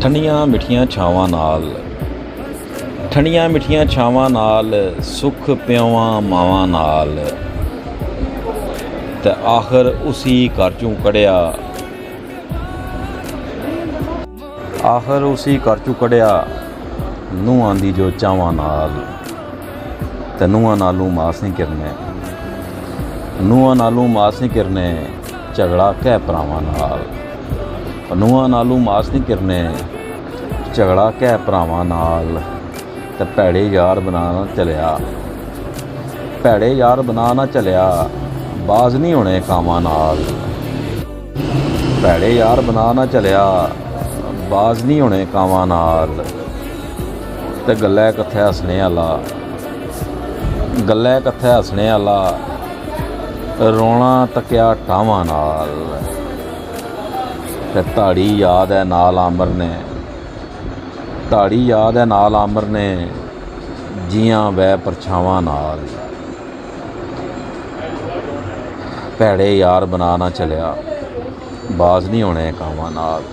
ਠੰਡੀਆਂ ਮਿੱਠੀਆਂ ਛਾਵਾਂ ਨਾਲ, ਠੰਡੀਆਂ ਮਿੱਠੀਆਂ ਛਾਵਾਂ ਨਾਲ, ਸੁੱਖ ਪਿਓਵਾਂ ਮਾਵਾਂ ਨਾਲ, ਤੇ ਆਖਰ ਉਸੀ ਘਰ ਚੋਂ ਕੜਿਆ, ਆਖਰ ਉਸੀ ਘਰ ਚੋਂ ਕੜਿਆ ਨੂੰਹਾਂ ਦੀ ਜੋ ਚਾਵਾਂ ਨਾਲ। ਤੇ ਨੂੰਹਾਂ ਨਾਲੋਂ ਮਾਸ ਨਹੀਂ ਕਿਰਨੇ, ਨੂੰਹਾਂ ਨਾਲੋਂ ਮਾਸ ਨਹੀਂ ਕਿਰਨੇ, ਝਗੜਾ ਕਹਿ ਭਰਾਵਾਂ ਨਾਲ। ਨੂੰਹਾਂ ਨਾਲੋਂ ਮਾਸ ਨਹੀਂ ਕਿਰਨੇ, ਝਗੜਾ ਕਹਿ ਭਰਾਵਾਂ ਨਾਲ। ਤੇ ਭੈੜੇ ਯਾਰ ਬਣਾ ਨਾ ਚਲਿਆ, ਭੈੜੇ ਯਾਰ ਬਣਾ ਨਾ ਚਲਿਆ, ਬਾਜ਼ ਨਹੀਂ ਹੋਣੇ ਕਾਵਾਂ ਨਾਲ। ਭੈੜੇ ਯਾਰ ਬਣਾ ਨਾ ਚਲਿਆ, ਬਾਜ਼ ਨਹੀਂ ਹੋਣੇ ਕਾਵਾਂ ਨਾਲ। ਤੇ ਗੱਲੇ ਕਿੱਥੇ ਹੱਸਣੇ ਵਾਲਾ, ਗੱਲੇ ਕਿੱਥੇ ਹੱਸਣੇ ਵਾਲਾ, ਰੋਣਾ ਤੱਕਿਆ ਟਾਵਾਂ ਨਾਲ। ਤੇ ਧਾੜੀ ਯਾਦ ਹੈ ਨਾਲ ਆਮਰ ਨੇ, ਧਾੜੀ ਯਾਦ ਹੈ ਨਾਲ ਆਮਰ ਨੇ, ਜੀਆਂ ਵੈ ਪਰਛਾਵਾਂ ਨਾਲ। ਭੈੜੇ ਯਾਰ ਬਣਾ ਨਾ ਚਲਿਆ, ਬਾਜ਼ ਨਹੀਂ ਹੋਣੇ ਕਾਵਾਂ ਨਾਲ।